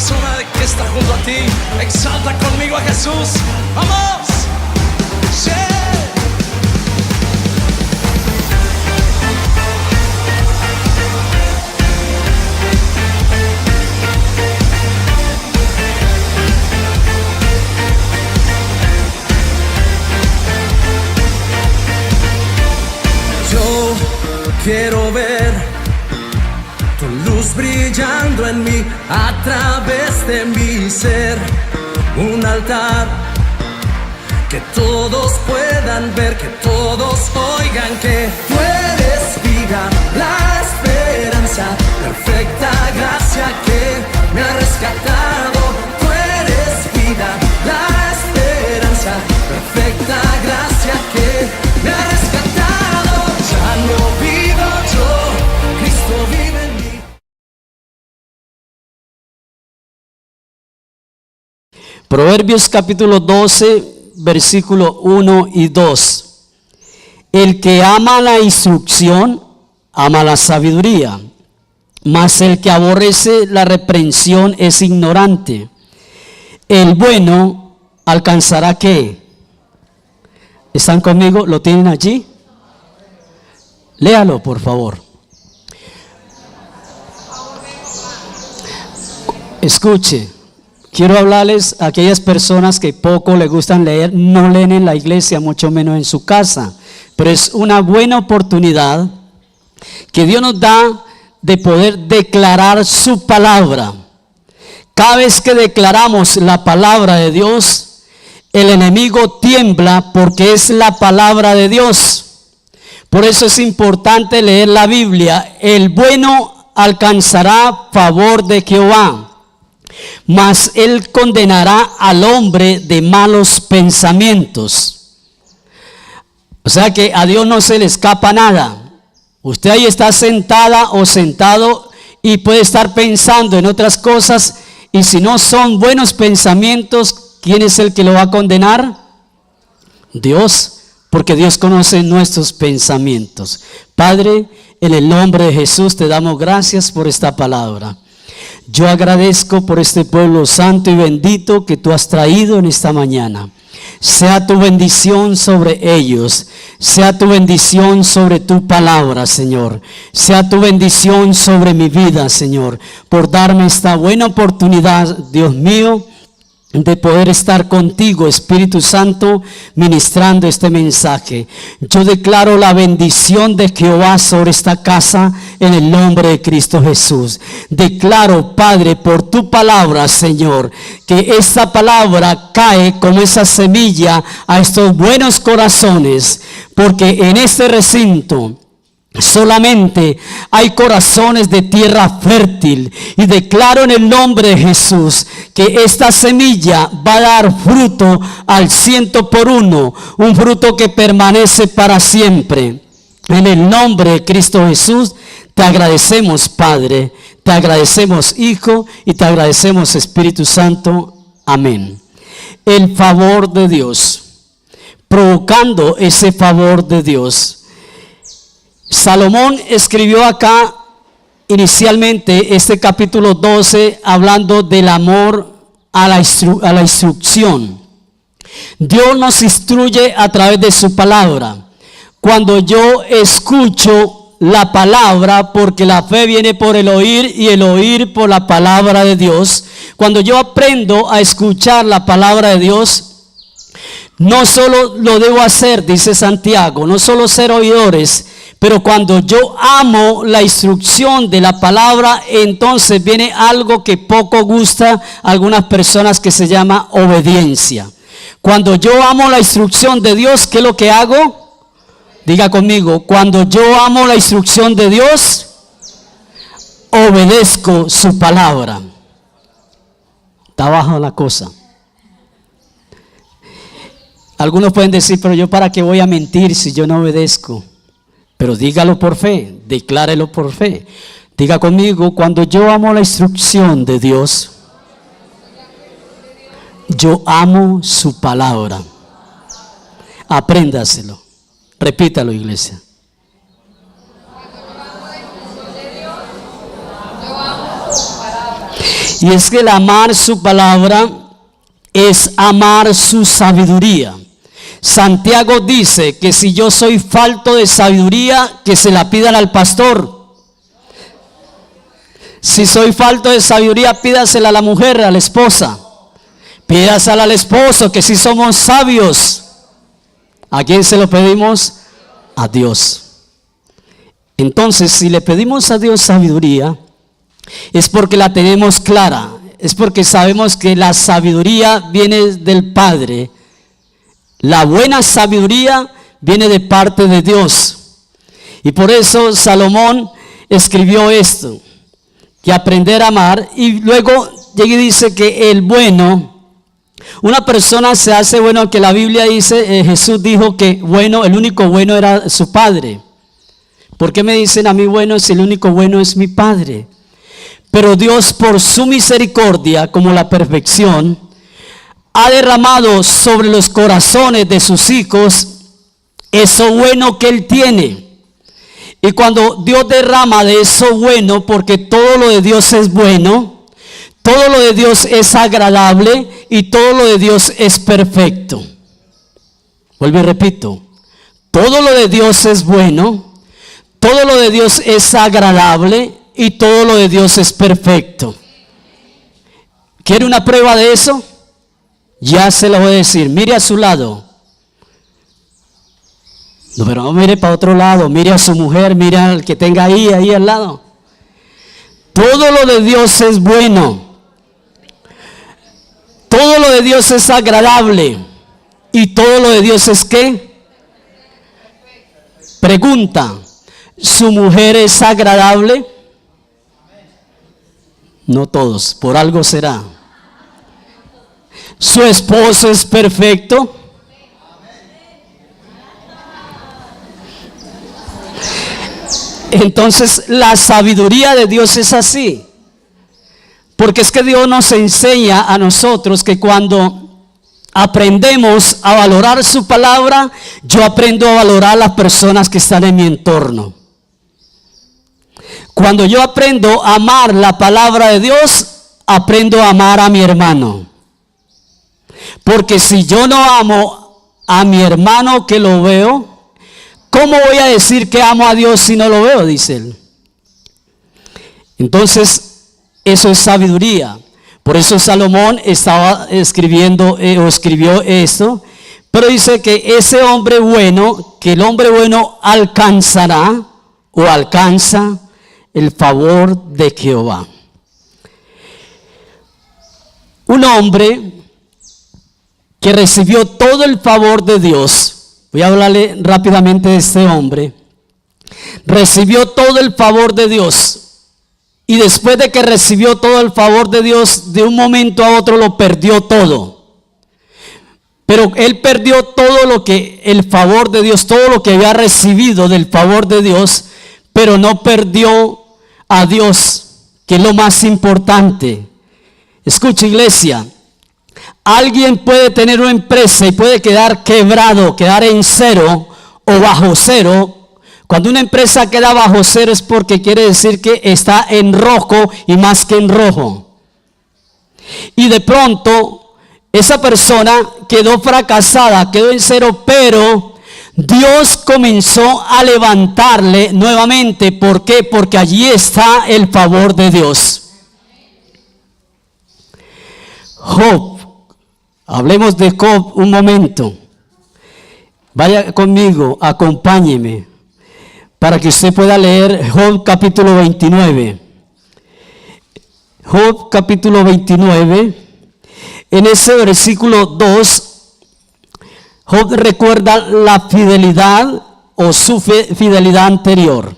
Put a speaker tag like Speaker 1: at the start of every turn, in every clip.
Speaker 1: persona que está junto a ti, exalta conmigo a Jesús. ¡Vamos! ¡Sí! Yo quiero ver tu luz brillando en mí, a través de mi ser, un altar que todos puedan ver, que todos oigan que tú eres vida, la esperanza, perfecta gracia que me ha rescatado. Tú eres vida, la esperanza, perfecta gracia que me ha rescatado. Ya no vivo yo, Cristo vive en mí.
Speaker 2: Proverbios capítulo 12, versículo 1 y 2. El que ama la instrucción, ama la sabiduría, mas el que aborrece la reprensión es ignorante. El bueno alcanzará ¿qué? ¿Están conmigo? ¿Lo tienen allí? Léalo, por favor. Escuche. Quiero hablarles a aquellas personas que poco les gustan leer, no leen en la iglesia, mucho menos en su casa. Pero es una buena oportunidad que Dios nos da de poder declarar su palabra. Cada vez que declaramos la palabra de Dios, el enemigo tiembla porque es la palabra de Dios. Por eso es importante leer la Biblia. El bueno alcanzará favor de Jehová, mas él condenará al hombre de malos pensamientos. O sea que a Dios no se le escapa nada. Usted ahí está sentada o sentado y puede estar pensando en otras cosas, y si no son buenos pensamientos, ¿quién es el que lo va a condenar? Dios, porque Dios conoce nuestros pensamientos. Padre, en el nombre de Jesús te damos gracias por esta palabra. Yo agradezco por este pueblo santo y bendito que tú has traído en esta mañana. Sea tu bendición sobre ellos, sea tu bendición sobre tu palabra, Señor. Sea tu bendición sobre mi vida, Señor, por darme esta buena oportunidad, Dios mío, de poder estar contigo, Espíritu Santo, ministrando este mensaje. Yo declaro la bendición de Jehová sobre esta casa en el nombre de Cristo Jesús. Declaro, Padre, por tu palabra, Señor, que esta palabra cae como esa semilla a estos buenos corazones, porque en este recinto solamente hay corazones de tierra fértil, y declaro en el nombre de Jesús que esta semilla va a dar fruto al 100%, un fruto que permanece para siempre. En el nombre de Cristo Jesús te agradecemos, Padre, te agradecemos, Hijo, y te agradecemos, Espíritu Santo. Amén. El favor de Dios, provocando ese favor de Dios. Salomón escribió acá inicialmente este capítulo 12 hablando del amor a la instrucción. Dios nos instruye a través de su palabra. Cuando yo escucho la palabra, porque la fe viene por el oír y el oír por la palabra de Dios. Cuando yo aprendo a escuchar la palabra de Dios, no solo lo debo hacer, dice Santiago, no solo ser oidores, pero cuando yo amo la instrucción de la palabra, entonces viene algo que poco gusta a algunas personas, que se llama obediencia. Cuando yo amo la instrucción de Dios, ¿qué es lo que hago? Diga conmigo, cuando yo amo la instrucción de Dios, obedezco su palabra. Está abajo la cosa. Algunos pueden decir, pero yo para qué voy a mentir si yo no obedezco. Pero dígalo por fe, declárelo por fe. Diga conmigo, cuando yo amo la instrucción de Dios, yo amo su palabra. Apréndaselo. Repítalo, iglesia. Y es que el amar su palabra es amar su sabiduría. Santiago dice que si yo soy falto de sabiduría, que se la pidan al pastor. Si soy falto de sabiduría, pídasela a la mujer, a la esposa. Pídasela al esposo, que si somos sabios. ¿A quién se lo pedimos? A Dios. Entonces, si le pedimos a Dios sabiduría, es porque la tenemos clara. Es porque sabemos que la sabiduría viene del Padre. La buena sabiduría viene de parte de Dios. Y por eso Salomón escribió esto, que aprender a amar. Y luego llega y dice que el bueno, una persona se hace bueno, que la Biblia dice, Jesús dijo que bueno, el único bueno era su Padre. ¿Por qué me dicen a mí bueno si el único bueno es mi Padre? Pero Dios, por su misericordia, como la perfección, ha derramado sobre los corazones de sus hijos eso bueno que Él tiene. Y cuando Dios derrama de eso bueno, porque todo lo de Dios es bueno, todo lo de Dios es agradable y todo lo de Dios es perfecto. Vuelvo y repito, todo lo de Dios es bueno, todo lo de Dios es agradable y todo lo de Dios es perfecto. ¿Quiere una prueba de eso? Ya se lo voy a decir. Mire a su lado. No, pero no mire para otro lado. Mire a su mujer, mire al que tenga ahí al lado. Todo lo de Dios es bueno. Todo lo de Dios es agradable. Y todo lo de Dios es ¿qué? Pregunta. ¿Su mujer es agradable? No todos, por algo será. ¿Su esposo es perfecto? Entonces la sabiduría de Dios es así. Porque es que Dios nos enseña a nosotros que cuando aprendemos a valorar su palabra, yo aprendo a valorar a las personas que están en mi entorno. Cuando yo aprendo a amar la palabra de Dios, aprendo a amar a mi hermano. Porque si yo no amo a mi hermano que lo veo, ¿cómo voy a decir que amo a Dios si no lo veo? Dice él. Entonces, eso es sabiduría. Por eso Salomón estaba escribió esto. Pero dice que ese hombre bueno, que el hombre bueno alcanzará o alcanza el favor de Jehová. Un hombre que recibió todo el favor de Dios. Voy a hablarle rápidamente de este hombre. Recibió todo el favor de Dios. Y después de que recibió todo el favor de Dios, de un momento a otro lo perdió todo. Pero él perdió todo lo que el favor de Dios, todo lo que había recibido del favor de Dios, pero no perdió a Dios, que es lo más importante. Escucha, iglesia, alguien puede tener una empresa y puede quedar quebrado, quedar en cero o bajo cero. Cuando una empresa queda bajo cero es porque quiere decir que está en rojo y más que en rojo. Y de pronto esa persona quedó fracasada, quedó en cero, pero Dios comenzó a levantarle nuevamente. ¿Por qué? Porque allí está el favor de Dios. Job, hablemos de Job un momento. Vaya conmigo, acompáñeme, para que usted pueda leer Job capítulo 29. Job capítulo 29, en ese versículo 2, Job recuerda la fidelidad o su fidelidad anterior.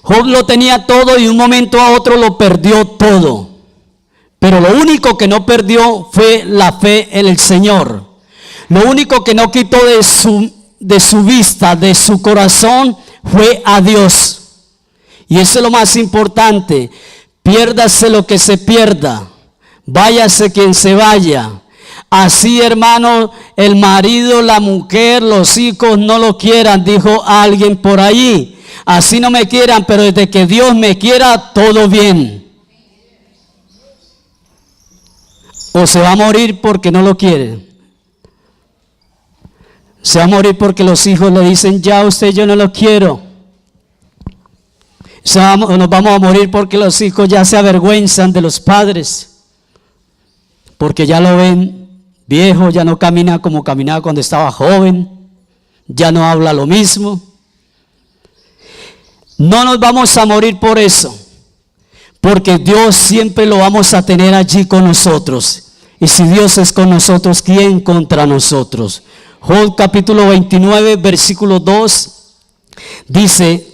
Speaker 2: Job lo tenía todo y de un momento a otro lo perdió todo. Pero lo único que no perdió fue la fe en el Señor. Lo único que no quitó de su vista, de su corazón, fue a Dios. Y eso es lo más importante. Piérdase lo que se pierda, váyase quien se vaya. Así, hermano, el marido, la mujer, los hijos no lo quieran, dijo alguien por allí. Así no me quieran, pero desde que Dios me quiera, todo bien. o se va a morir porque no lo quiere. Se va a morir porque los hijos le dicen, ya usted yo no lo quiero. Nos vamos a morir porque los hijos ya se avergüenzan de los padres, porque ya lo ven viejo, ya no camina como caminaba cuando estaba joven, ya no habla lo mismo. No nos vamos a morir por eso, porque Dios siempre lo vamos a tener allí con nosotros. Y si Dios es con nosotros, ¿quién contra nosotros? Job capítulo 29, versículo 2, dice,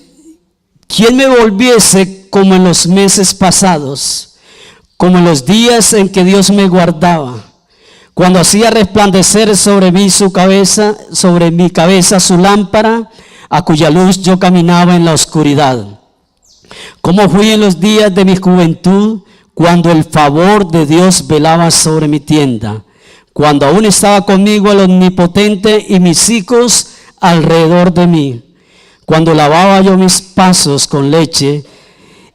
Speaker 2: ¿quién me volviese como en los meses pasados, como en los días en que Dios me guardaba, cuando hacía resplandecer sobre mí su cabeza, sobre mi cabeza su lámpara, a cuya luz yo caminaba en la oscuridad? ¿Cómo fui en los días de mi juventud, cuando el favor de Dios velaba sobre mi tienda, cuando aún estaba conmigo el Omnipotente y mis hijos alrededor de mí, cuando lavaba yo mis pasos con leche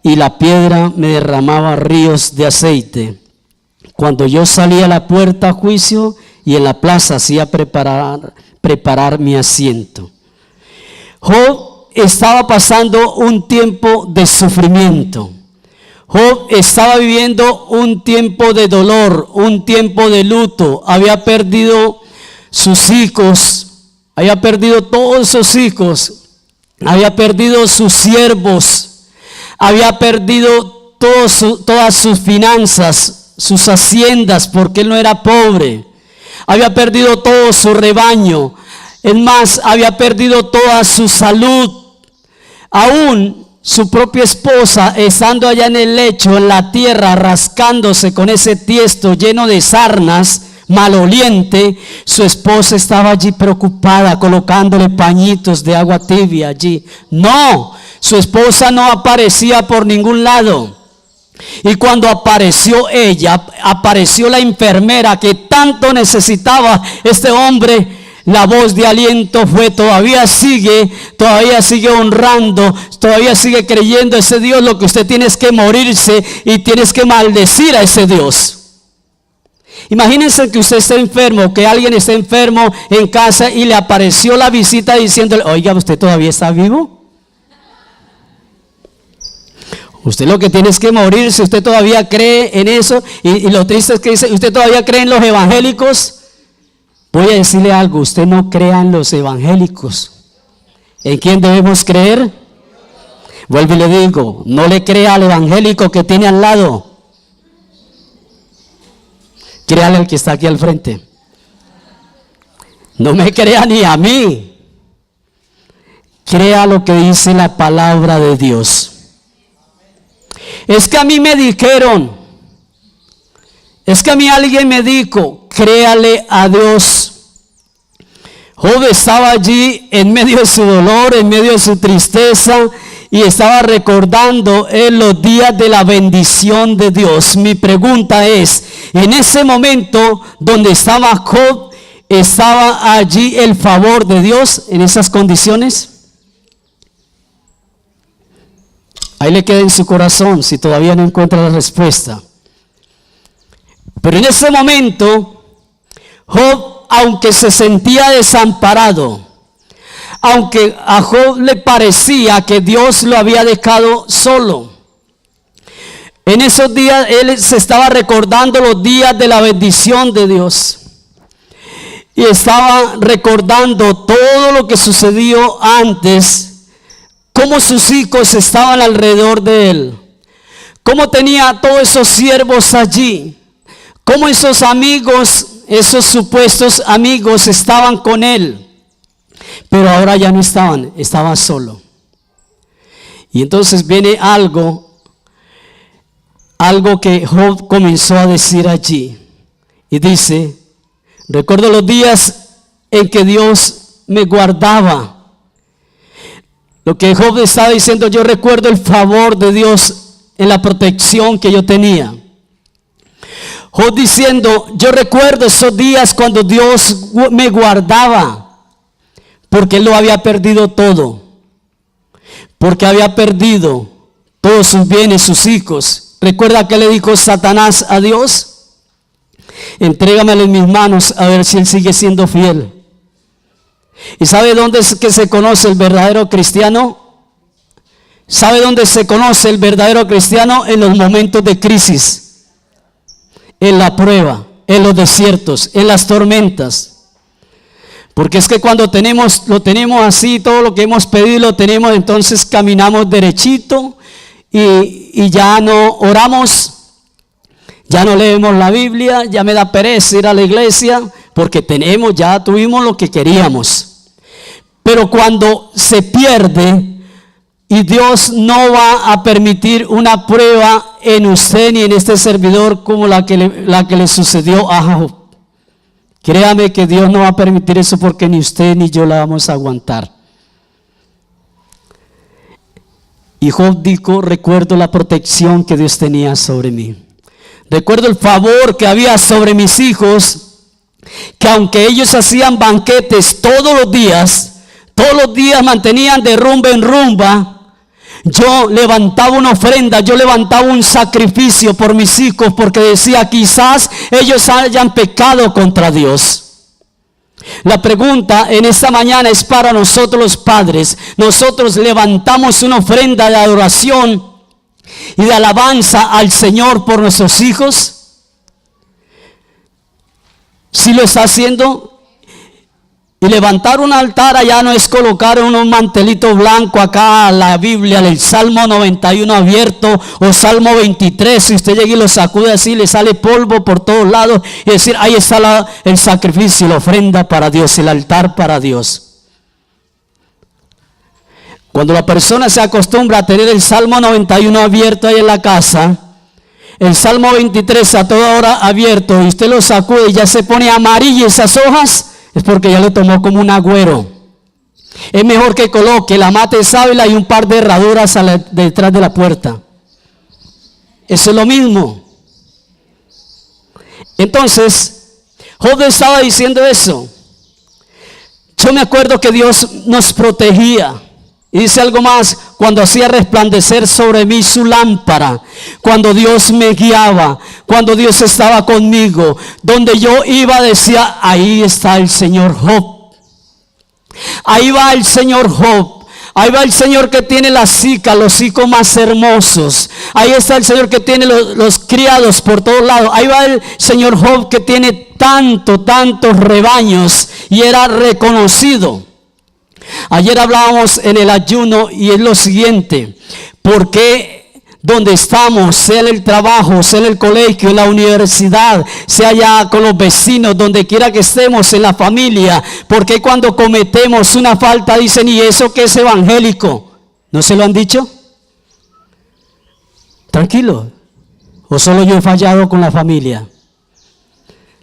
Speaker 2: y la piedra me derramaba ríos de aceite, cuando yo salía a la puerta a juicio y en la plaza hacía preparar mi asiento? Job estaba pasando un tiempo de sufrimiento. Job estaba viviendo un tiempo de dolor, un tiempo de luto. Había perdido sus hijos, había perdido todos sus hijos, había perdido sus siervos, había perdido todas sus finanzas, sus haciendas, porque él no era pobre. Había perdido todo su rebaño. Es más, había perdido toda su salud. Aún su propia esposa, estando allá en el lecho, en la tierra, rascándose con ese tiesto lleno de sarnas, maloliente, su esposa estaba allí preocupada, colocándole pañitos de agua tibia allí. No, su esposa no aparecía por ningún lado. Y cuando apareció ella, apareció la enfermera que tanto necesitaba este hombre. La voz de aliento fue: todavía sigue honrando, todavía sigue creyendo a ese Dios. Lo que usted tiene es que morirse y tienes que maldecir a ese Dios. Imagínense que usted esté enfermo, que alguien esté enfermo en casa y le apareció la visita diciéndole: oiga, ¿usted todavía está vivo? Usted lo que tiene es que morirse. Usted todavía cree en eso. Y lo triste es que dice: ¿usted todavía cree en los evangélicos? Voy a decirle algo: usted no crea en los evangélicos. ¿En quién debemos creer? Vuelvo y le digo: no le crea al evangélico que tiene al lado. Créale al que está aquí al frente. No me crea ni a mí. Crea lo que dice la palabra de Dios. Es que a mí me dijeron, es que a mí alguien me dijo: créale a Dios. Job estaba allí en medio de su dolor, en medio de su tristeza, y estaba recordando en los días de la bendición de Dios. Mi pregunta es: en ese momento donde estaba Job, ¿estaba allí el favor de Dios en esas condiciones? Ahí le queda en su corazón si todavía no encuentra la respuesta. Pero en ese momento, Job, aunque se sentía desamparado, aunque a Job le parecía que Dios lo había dejado solo, en esos días él se estaba recordando los días de la bendición de Dios. Y estaba recordando todo lo que sucedió antes, cómo sus hijos estaban alrededor de él, cómo tenía a todos esos siervos allí, cómo esos amigos, esos supuestos amigos estaban con él. Pero ahora ya no estaban, estaba solo. Y entonces viene algo que Job comenzó a decir allí. Y dice: recuerdo los días en que Dios me guardaba. Lo que Job estaba diciendo: yo recuerdo el favor de Dios en la protección que yo tenía. Job diciendo: yo recuerdo esos días cuando Dios me guardaba. Porque él lo había perdido todo. Porque había perdido todos sus bienes, sus hijos. ¿Recuerda que le dijo Satanás a Dios? Entrégamelo en mis manos a ver si Él sigue siendo fiel. ¿Y sabe dónde es que se conoce el verdadero cristiano? ¿Sabe dónde se conoce el verdadero cristiano? En los momentos de crisis, en la prueba, en los desiertos, en las tormentas. Porque es que cuando lo tenemos así, todo lo que hemos pedido lo tenemos, entonces caminamos derechito y ya no oramos, ya no leemos la Biblia, ya me da pereza ir a la iglesia porque ya tuvimos lo que queríamos. Pero cuando se pierde y Dios no va a permitir una prueba en usted ni en este servidor como la que le sucedió a Job, créame que Dios no va a permitir eso porque ni usted ni yo la vamos a aguantar. Y Job dijo: recuerdo la protección que Dios tenía sobre mí. Recuerdo el favor que había sobre mis hijos, que aunque ellos hacían banquetes todos los días mantenían de rumba en rumba, yo levantaba una ofrenda, yo levantaba un sacrificio por mis hijos, porque decía: quizás ellos hayan pecado contra Dios. La pregunta en esta mañana es para nosotros los padres. Nosotros levantamos una ofrenda de adoración y de alabanza al Señor por nuestros hijos. ¿Sí lo está haciendo? Y levantar un altar allá no es colocar un mantelito blanco acá, la Biblia, el Salmo 91 abierto o Salmo 23. Si usted llega y lo sacude así, le sale polvo por todos lados y decir: ahí está el sacrificio, la ofrenda para Dios, el altar para Dios. Cuando la persona se acostumbra a tener el Salmo 91 abierto ahí en la casa, el Salmo 23 a toda hora abierto, y usted lo sacude y ya se pone amarillo esas hojas, es porque ya le tomó como un agüero. Es mejor que coloque la mata de sábila y un par de herraduras detrás de la puerta. Eso es lo mismo. Entonces, Job estaba diciendo eso. Yo me acuerdo que Dios nos protegía. Y dice algo más: cuando hacía resplandecer sobre mí su lámpara, cuando Dios me guiaba, cuando Dios estaba conmigo, donde yo iba decía: ahí está el Señor Job. Ahí va el Señor Job. Ahí va el Señor que tiene los hijos más hermosos. Ahí está el Señor que tiene los criados por todos lados. Ahí va el Señor Job que tiene tantos rebaños y era reconocido. Ayer hablábamos en el ayuno y es lo siguiente: ¿por qué donde estamos, sea en el trabajo, sea en el colegio, en la universidad, sea ya con los vecinos, donde quiera que estemos, en la familia, por qué cuando cometemos una falta dicen: ¿y eso qué es evangélico? ¿No se lo han dicho? Tranquilo. ¿O solo yo he fallado con la familia?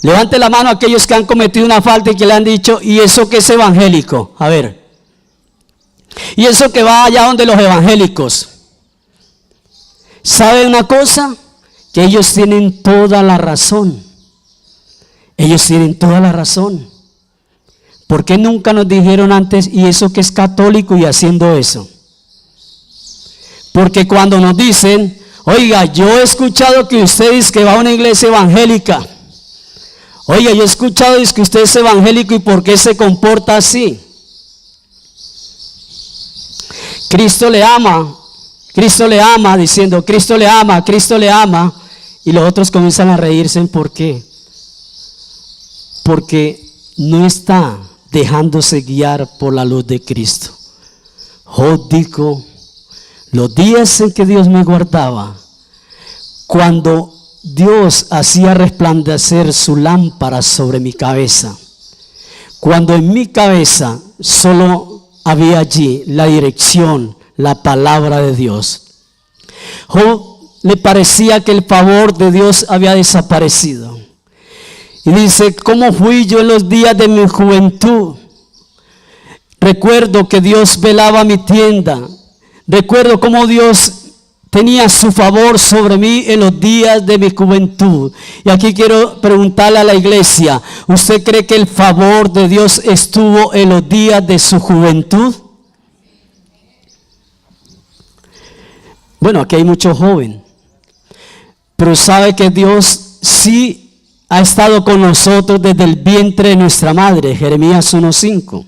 Speaker 2: Levante la mano aquellos que han cometido una falta y que le han dicho: ¿y eso qué es evangélico? A ver. Y eso que va allá donde los evangélicos. ¿Sabe una cosa? Que ellos tienen toda la razón. Ellos tienen toda la razón. ¿Por qué nunca nos dijeron antes: y eso que es católico y haciendo eso? Porque cuando nos dicen: oiga, yo he escuchado que usted dice que va a una iglesia evangélica. Oiga, yo he escuchado que usted es evangélico, ¿y por qué se comporta así? Cristo le ama, diciendo: Cristo le ama, y los otros comienzan a reírse. ¿Por qué? Porque no está dejándose guiar por la luz de Cristo. Job dijo: los días en que Dios me guardaba, cuando Dios hacía resplandecer su lámpara sobre mi cabeza, cuando en mi cabeza solo había allí la dirección, la palabra de Dios. Job le parecía que el favor de Dios había desaparecido. Y dice: ¿cómo fui yo en los días de mi juventud? Recuerdo que Dios velaba mi tienda. Recuerdo cómo Dios tenía su favor sobre mí en los días de mi juventud. Y aquí quiero preguntarle a la iglesia: ¿usted cree que el favor de Dios estuvo en los días de su juventud? Bueno, aquí hay mucho joven, pero sabe que Dios sí ha estado con nosotros desde el vientre de nuestra madre, Jeremías 1:5.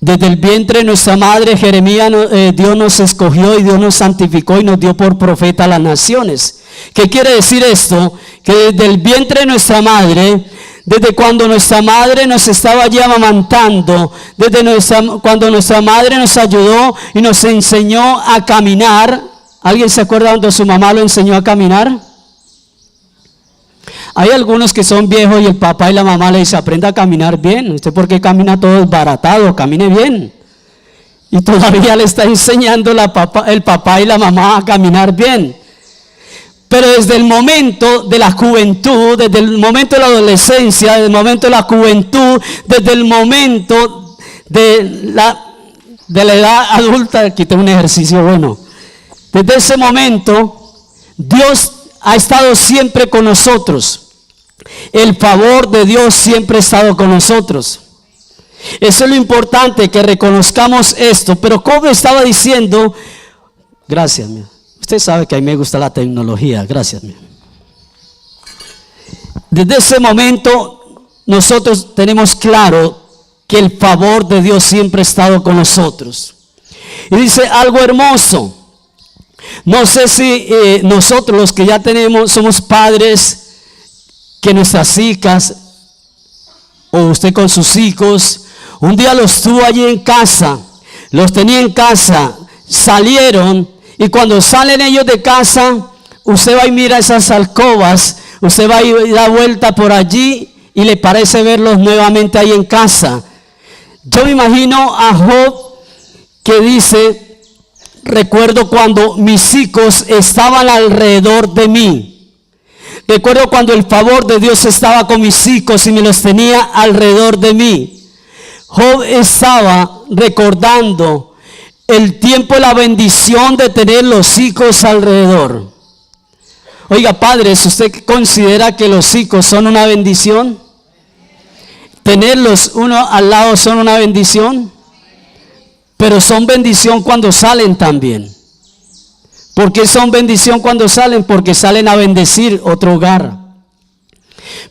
Speaker 2: Desde el vientre de nuestra madre, Jeremías, Dios nos escogió y Dios nos santificó y nos dio por profeta a las naciones. ¿Qué quiere decir esto? Que desde el vientre de nuestra madre, desde cuando nuestra madre nos estaba allí amamantando, cuando nuestra madre nos ayudó y nos enseñó a caminar. ¿Alguien se acuerda cuando su mamá lo enseñó a caminar? Hay algunos que son viejos y el papá y la mamá le dicen, aprenda a caminar bien. ¿Usted por qué camina todo desbaratado? Camine bien. Y todavía le está enseñando el papá y la mamá a caminar bien. Pero desde el momento de la juventud, desde el momento de la adolescencia, desde el momento de la juventud, desde el momento de la edad adulta, aquí tengo un ejercicio bueno. Desde ese momento, Dios ha estado siempre con nosotros. El favor de Dios siempre ha estado con nosotros. Eso es lo importante, que reconozcamos esto. Pero como estaba diciendo, gracias, mío. Usted sabe que a mí me gusta la tecnología, gracias, mío. Desde ese momento nosotros tenemos claro que el favor de Dios siempre ha estado con nosotros. Y dice algo hermoso. No sé si nosotros los que ya somos padres, que nuestras hijas o usted con sus hijos un día los tuvo allí en casa, los tenía en casa, salieron, y cuando salen ellos de casa, usted va y mira esas alcobas, usted va y da vuelta por allí y le parece verlos nuevamente ahí en casa. Yo me imagino a Job que dice: recuerdo cuando mis hijos estaban alrededor de mí. Recuerdo cuando el favor de Dios estaba con mis hijos y me los tenía alrededor de mí. Job estaba recordando el tiempo y la bendición de tener los hijos alrededor. Oiga, padres, ¿usted considera que los hijos son una bendición? Tenerlos uno al lado son una bendición, pero son bendición cuando salen también. ¿Por qué son bendición cuando salen? Porque salen a bendecir otro hogar.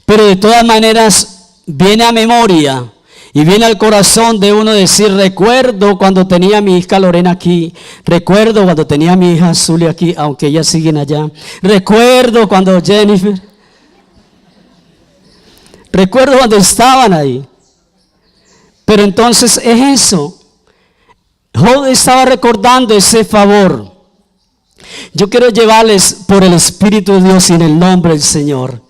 Speaker 2: Pero de todas maneras viene a memoria y viene al corazón de uno decir: recuerdo cuando tenía a mi hija Lorena aquí, recuerdo cuando tenía a mi hija Zulia aquí, aunque ellas siguen allá, recuerdo cuando Jennifer, recuerdo cuando estaban ahí. Pero entonces es eso. Job estaba recordando ese favor. Yo quiero llevarles por el Espíritu de Dios y en el nombre del Señor,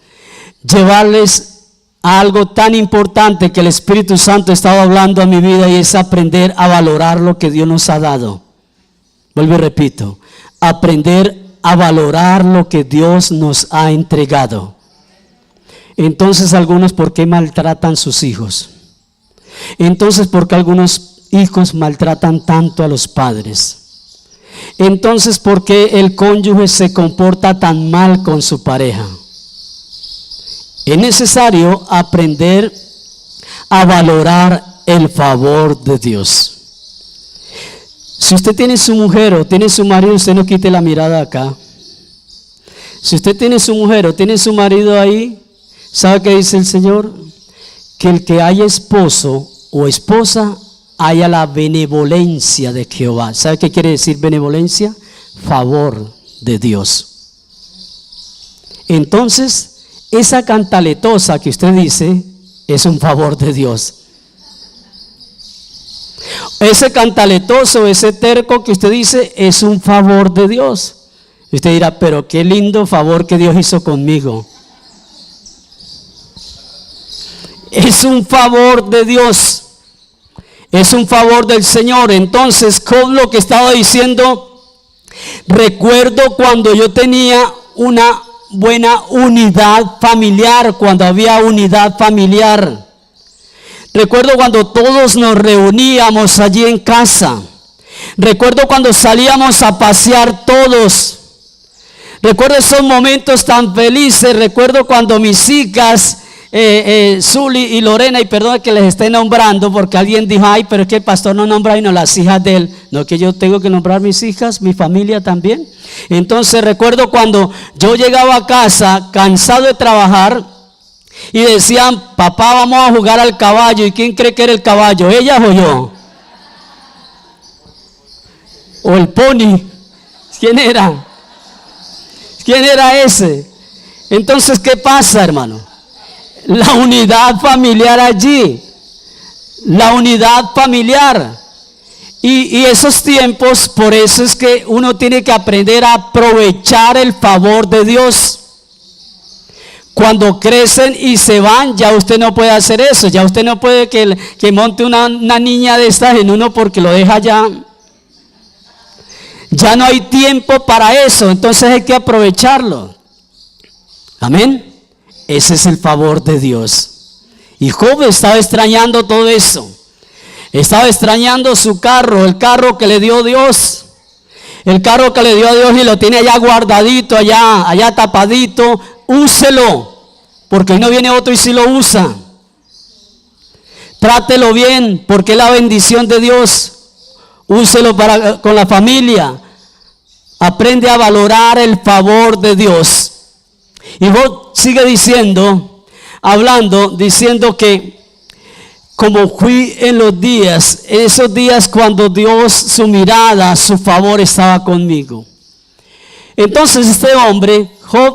Speaker 2: llevarles a algo tan importante que el Espíritu Santo estaba hablando a mi vida, y es aprender a valorar lo que Dios nos ha dado. Vuelvo y repito, aprender a valorar lo que Dios nos ha entregado. Entonces, algunos, ¿por qué maltratan sus hijos? Entonces, ¿por qué algunos hijos maltratan tanto a los padres? Entonces, ¿por qué el cónyuge se comporta tan mal con su pareja? Es necesario aprender a valorar el favor de Dios. Si usted tiene su mujer o tiene su marido, usted no quite la mirada acá. Si usted tiene su mujer o tiene su marido ahí, ¿sabe qué dice el Señor? Que el que haya esposo o esposa haya la benevolencia de Jehová. ¿Sabe qué quiere decir benevolencia? Favor de Dios. Entonces, esa cantaletosa que usted dice es un favor de Dios. Ese cantaletoso, ese terco que usted dice es un favor de Dios. Y usted dirá: pero qué lindo favor que Dios hizo conmigo. Es un favor de Dios. Es un favor del Señor. Entonces, Job lo que estaba diciendo: recuerdo cuando yo tenía una buena unidad familiar, cuando había unidad familiar. Recuerdo cuando todos nos reuníamos allí en casa. Recuerdo cuando salíamos a pasear todos. Recuerdo esos momentos tan felices. Recuerdo cuando mis hijas Zuli y Lorena, y perdón que les esté nombrando, porque alguien dijo, ay, pero es que el pastor no nombra y no las hijas de él. No, que yo tengo que nombrar mis hijas, mi familia también. Entonces recuerdo cuando yo llegaba a casa cansado de trabajar y decían, papá, vamos a jugar al caballo. ¿Y quién cree que era el caballo? ¿Ellas o yo? ¿O el pony? ¿Quién era? ¿Quién era ese? Entonces, ¿qué pasa, hermano? La unidad familiar allí. La unidad familiar. Y esos tiempos, por eso es que uno tiene que aprender a aprovechar el favor de Dios. Cuando crecen y se van, ya usted no puede hacer eso. Ya usted no puede que monte una niña de estas en uno porque lo deja ya. Ya no hay tiempo para eso, entonces hay que aprovecharlo. Amén. Ese es el favor de Dios. Y Job estaba extrañando todo eso. Estaba extrañando su carro, el carro que le dio Dios. El carro que le dio Dios y lo tiene allá guardadito, allá tapadito. Úselo, porque no viene otro y si lo usa. Trátelo bien, porque es la bendición de Dios. Úselo con la familia. Aprende a valorar el favor de Dios. Y Job sigue diciendo, diciendo que como fui en los días, esos días cuando Dios, su mirada, su favor estaba conmigo. Entonces este hombre, Job,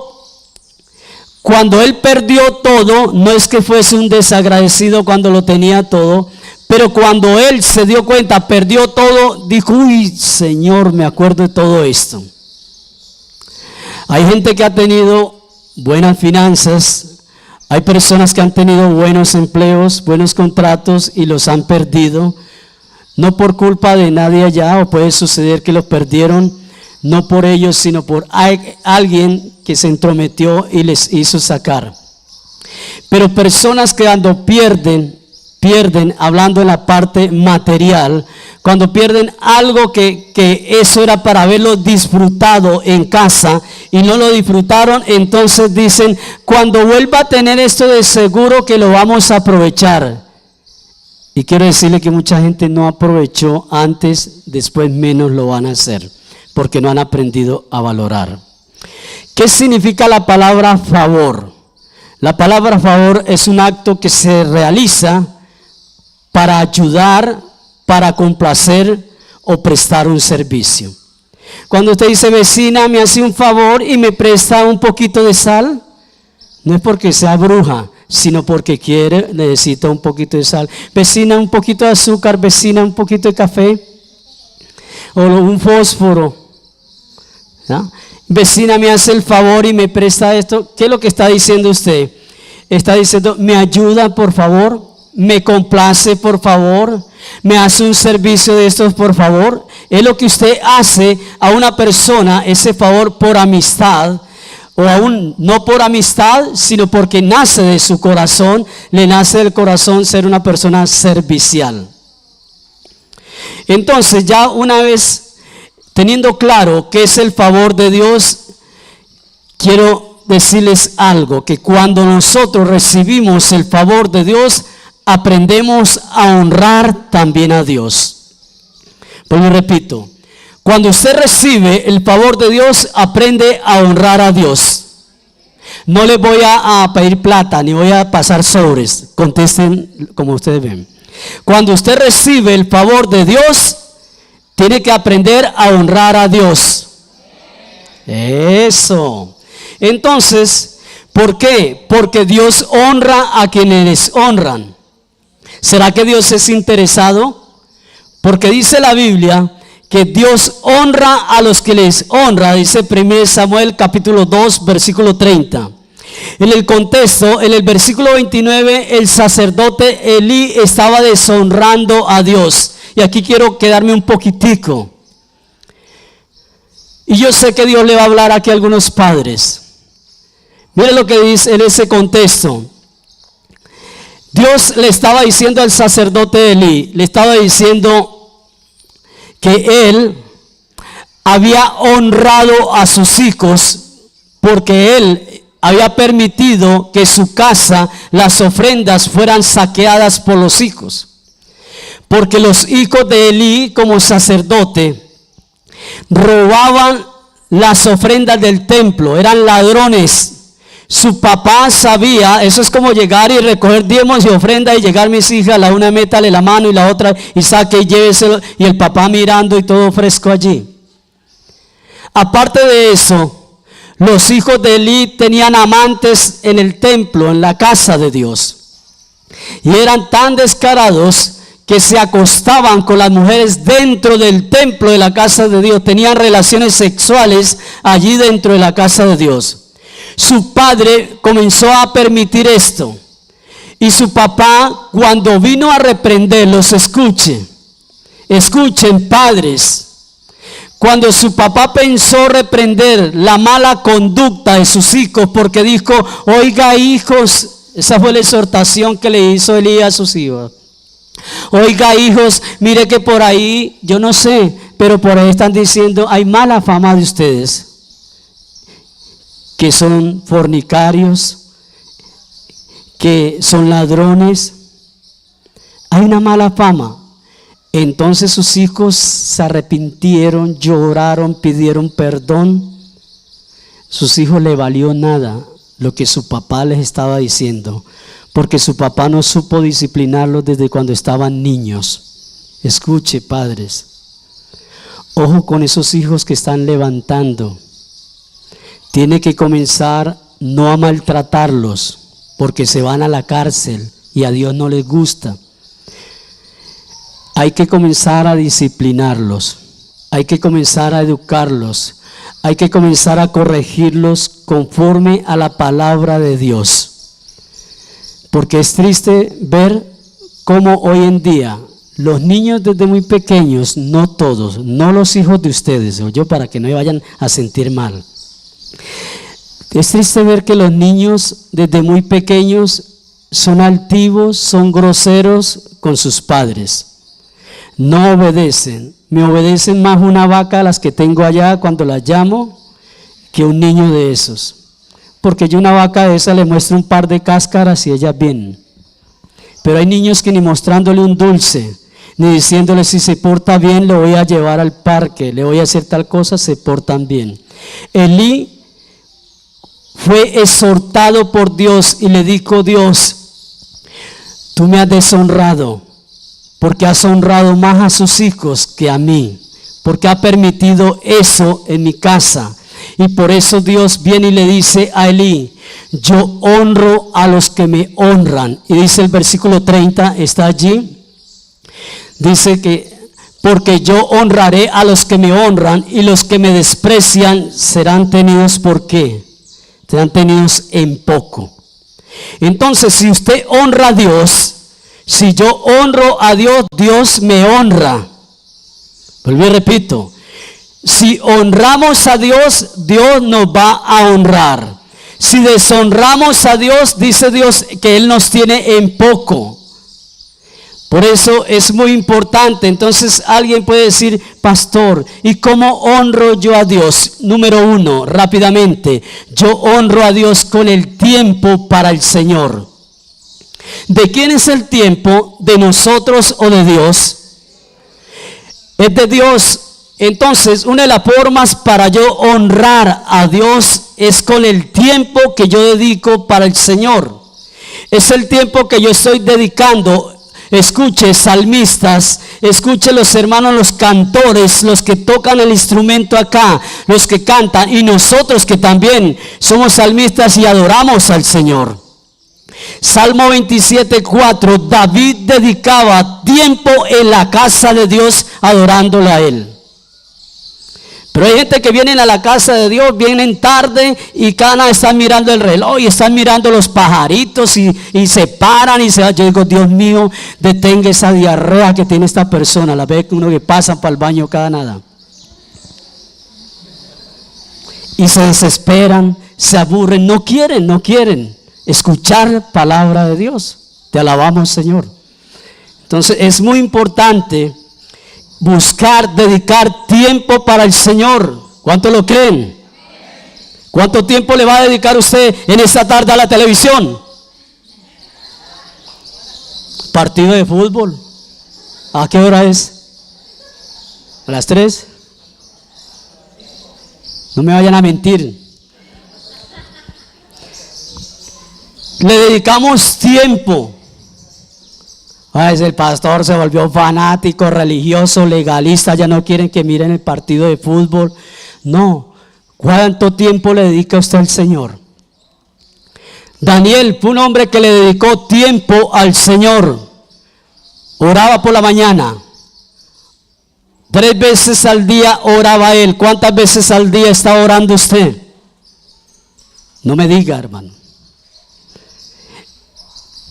Speaker 2: cuando él perdió todo, no es que fuese un desagradecido cuando lo tenía todo, pero cuando él se dio cuenta, perdió todo, dijo, uy, Señor, me acuerdo de todo esto. Hay gente que ha tenido buenas finanzas, hay personas que han tenido buenos empleos, buenos contratos y los han perdido, no por culpa de nadie allá, o puede suceder que los perdieron, no por ellos, sino por alguien que se entrometió y les hizo sacar. Pero personas que cuando pierden, hablando en la parte material, cuando pierden algo que eso era para haberlo disfrutado en casa y no lo disfrutaron, entonces dicen, cuando vuelva a tener esto de seguro que lo vamos a aprovechar. Y quiero decirle que mucha gente no aprovechó antes, después menos lo van a hacer, porque no han aprendido a valorar. ¿Qué significa la palabra favor? La palabra favor es un acto que se realiza para ayudar, para complacer o prestar un servicio. Cuando usted dice, vecina, me hace un favor y me presta un poquito de sal, no es porque sea bruja, sino porque necesita un poquito de sal. Vecina, un poquito de azúcar, vecina, un poquito de café, o un fósforo. ¿Ya? Vecina, me hace el favor y me presta esto. ¿Qué es lo que está diciendo usted? Está diciendo, me ayuda, por favor. Me complace, por favor, me hace un servicio de estos, por favor. Es lo que usted hace a una persona, ese favor por amistad, o aún no por amistad, sino porque nace de su corazón, le nace del corazón ser una persona servicial. Entonces, ya una vez teniendo claro qué es el favor de Dios, quiero decirles algo, que cuando nosotros recibimos el favor de Dios, aprendemos a honrar también a Dios. Pues lo repito, cuando usted recibe el favor de Dios, aprende a honrar a Dios. No les voy a pedir plata, ni voy a pasar sobres, contesten como ustedes ven. Cuando usted recibe el favor de Dios, tiene que aprender a honrar a Dios. Eso. Entonces, ¿por qué? Porque Dios honra a quienes honran. ¿Será que Dios es interesado? Porque dice la Biblia que Dios honra a los que les honra, dice 1 Samuel capítulo 2 versículo 30. En el contexto, en el versículo 29, el sacerdote Elí estaba deshonrando a Dios. Y aquí quiero quedarme un poquitico. Y yo sé que Dios le va a hablar aquí a algunos padres. Miren lo que dice en ese contexto. Dios le estaba diciendo al sacerdote Elí, le estaba diciendo que él había honrado a sus hijos porque él había permitido que su casa, las ofrendas fueran saqueadas por los hijos. Porque los hijos de Elí, como sacerdote, robaban las ofrendas del templo, eran ladrones. Su papá sabía, eso es como llegar y recoger diezmos y ofrendas y llegar mis hijas, la una métale la mano y la otra y saque y lléveselo, y el papá mirando y todo fresco allí. Aparte de eso, los hijos de Elí tenían amantes en el templo, en la casa de Dios, y eran tan descarados que se acostaban con las mujeres dentro del templo de la casa de Dios, tenían relaciones sexuales allí dentro de la casa de Dios. Su padre comenzó a permitir esto, y su papá, cuando vino a reprenderlos, escuchen padres, cuando su papá pensó reprender la mala conducta de sus hijos, porque dijo, oiga hijos, esa fue la exhortación que le hizo Elías a sus hijos. Oiga hijos, mire que por ahí, yo no sé, pero por ahí están diciendo, hay mala fama de ustedes, que son fornicarios, que son ladrones, hay una mala fama. Entonces sus hijos se arrepintieron, lloraron, pidieron perdón. Sus hijos le valió nada lo que su papá les estaba diciendo, porque su papá no supo disciplinarlos desde cuando estaban niños. Escuche, padres, ojo con esos hijos que están levantando. Tiene que comenzar no a maltratarlos, porque se van a la cárcel y a Dios no les gusta. Hay que comenzar a disciplinarlos, hay que comenzar a educarlos, hay que comenzar a corregirlos conforme a la palabra de Dios. Porque es triste ver cómo hoy en día los niños desde muy pequeños, no todos, no los hijos de ustedes, o yo para que no me vayan a sentir mal. Es triste ver que los niños desde muy pequeños son altivos, son groseros con sus padres. No obedecen, me obedecen más una vaca a las que tengo allá cuando las llamo que un niño de esos. Porque yo una vaca de esa le muestro un par de cáscaras y ellas vienen. Pero hay niños que ni mostrándole un dulce, ni diciéndole si se porta bien, le voy a llevar al parque, le voy a hacer tal cosa, se portan bien. Elí fue exhortado por Dios y le dijo Dios, tú me has deshonrado, porque has honrado más a sus hijos que a mí, porque ha permitido eso en mi casa. Y por eso Dios viene y le dice a Elí, yo honro a los que me honran. Y dice el versículo 30, está allí, dice que porque yo honraré a los que me honran y los que me desprecian serán tenidos, ¿por qué? Serán tenidos en poco. Entonces, si usted honra a Dios, si yo honro a Dios, Dios me honra. Vuelvo y repito, si honramos a Dios, Dios nos va a honrar. Si deshonramos a Dios, dice Dios que Él nos tiene en poco. Por eso es muy importante. Entonces alguien puede decir, pastor, ¿y cómo honro yo a Dios? Número uno, rápidamente, yo honro a Dios con el tiempo para el Señor. ¿De quién es el tiempo? ¿De nosotros o de Dios? Es de Dios. Entonces, una de las formas para yo honrar a Dios es con el tiempo que yo dedico para el Señor. Es el tiempo que yo estoy dedicando. Escuche, salmistas, escuche los hermanos, los cantores, los que tocan el instrumento acá, los que cantan, y nosotros que también somos salmistas y adoramos al Señor. Salmo 27:4, David dedicaba tiempo en la casa de Dios adorándole a Él. Pero hay gente que vienen a la casa de Dios, vienen tarde y cada nada están mirando el reloj y están mirando los pajaritos y se paran y se van. Yo digo, Dios mío, detenga esa diarrea que tiene esta persona. La ve uno que pasa para el baño cada nada. Y se desesperan, se aburren, no quieren escuchar palabra de Dios. Te alabamos, Señor. Entonces es muy importante buscar, dedicar tiempo para el Señor. ¿Cuánto lo creen? ¿Cuánto tiempo le va a dedicar usted en esta tarde a la televisión? Partido de fútbol. ¿A qué hora es? ¿A las 3? No me vayan a mentir. Le dedicamos tiempo. El pastor se volvió fanático, religioso, legalista, ya no quieren que miren el partido de fútbol. No, ¿cuánto tiempo le dedica usted al Señor? Daniel fue un hombre que le dedicó tiempo al Señor. Oraba por la mañana. 3 veces al día oraba él. ¿Cuántas veces al día está orando usted? No me diga, hermano.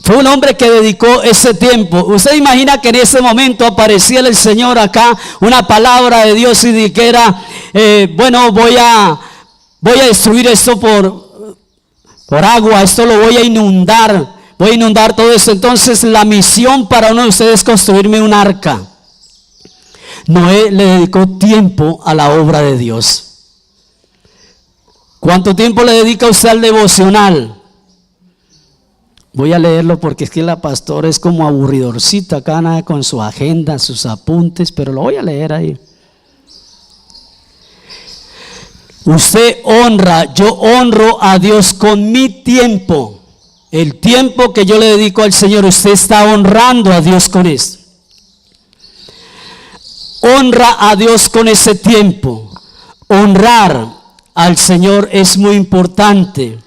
Speaker 2: Fue un hombre que dedicó ese tiempo. ¿Usted imagina que en ese momento apareciera el Señor acá, una palabra de Dios y dijera, bueno, voy a destruir esto por agua, esto lo voy a inundar todo esto? Entonces la misión para uno de ustedes es construirme un arca. Noé le dedicó tiempo a la obra de Dios. ¿Cuánto tiempo le dedica usted al devocional? Voy a leerlo porque es que la pastora es como aburridorcita acá, nada con su agenda, sus apuntes, pero lo voy a leer ahí. Usted honra, yo honro a Dios con mi tiempo. El tiempo que yo le dedico al Señor, usted está honrando a Dios con esto. Honra a Dios con ese tiempo. Honrar al Señor es muy importante.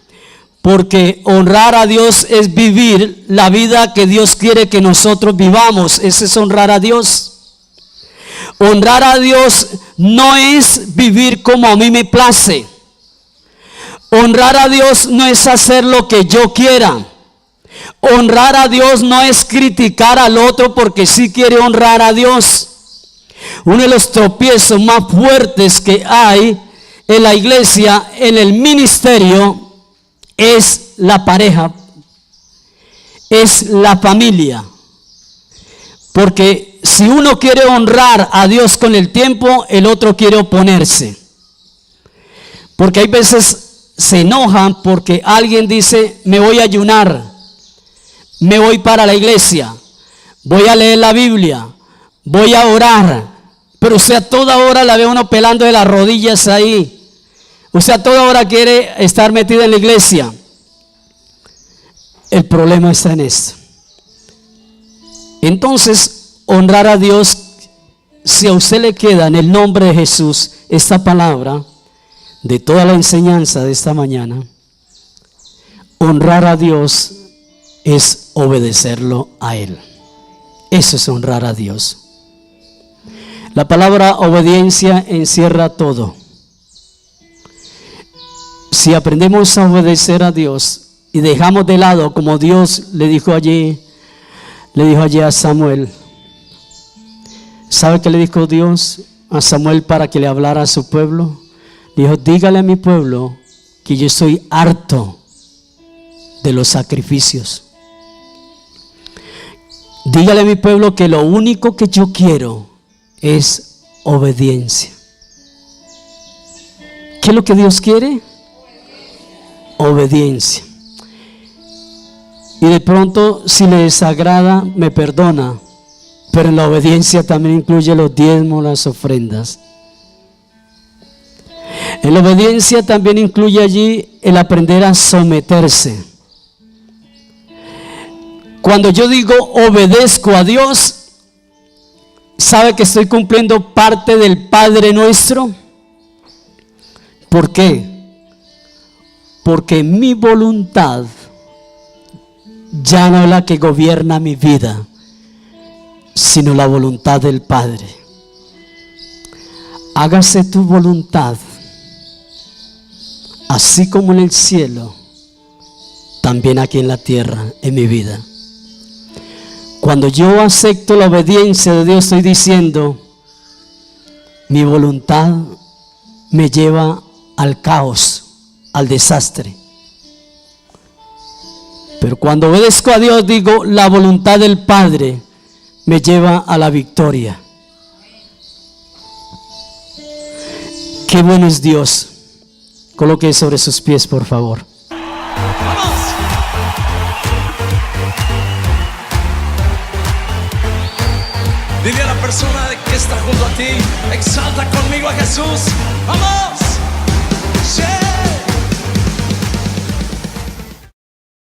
Speaker 2: Porque honrar a Dios es vivir la vida que Dios quiere que nosotros vivamos. Ese es honrar a Dios. Honrar a Dios no es vivir como a mí me place. Honrar a Dios no es hacer lo que yo quiera. Honrar a Dios no es criticar al otro porque sí quiere honrar a Dios. Uno de los tropiezos más fuertes que hay en la iglesia, en el ministerio, es la pareja, es la familia. Porque si uno quiere honrar a Dios con el tiempo, el otro quiere oponerse. Porque hay veces se enojan porque alguien dice, me voy a ayunar, me voy para la iglesia, voy a leer la Biblia, voy a orar. Pero usted a toda hora la ve uno pelando de las rodillas ahí. Usted a toda hora quiere estar metido en la iglesia. El problema está en esto. Entonces, honrar a Dios, si a usted le queda en el nombre de Jesús esta palabra de toda la enseñanza de esta mañana, honrar a Dios es obedecerlo a Él. Eso es honrar a Dios. La palabra obediencia encierra todo. Si aprendemos a obedecer a Dios y dejamos de lado, como Dios le dijo allí a Samuel. ¿Sabe qué le dijo Dios a Samuel para que le hablara a su pueblo? Le dijo, dígale a mi pueblo que yo estoy harto de los sacrificios. Dígale a mi pueblo que lo único que yo quiero es obediencia. ¿Qué es lo que Dios quiere? Obediencia. Y de pronto, si le desagrada, me perdona. Pero en la obediencia también incluye los diezmos, las ofrendas. En la obediencia también incluye allí el aprender a someterse. Cuando yo digo obedezco a Dios, ¿sabe que estoy cumpliendo parte del Padre Nuestro? ¿Por qué? Porque mi voluntad ya no es la que gobierna mi vida, sino la voluntad del Padre. Hágase tu voluntad, así como en el cielo, también aquí en la tierra, en mi vida. Cuando yo acepto la obediencia de Dios, estoy diciendo, mi voluntad me lleva al caos, al desastre. Pero cuando obedezco a Dios, digo, la voluntad del Padre me lleva a la victoria. Qué bueno es Dios. Coloque sobre sus pies, por favor.
Speaker 1: ¡Vamos! Dile a la persona que está junto a ti, exalta conmigo a Jesús. ¡Vamos!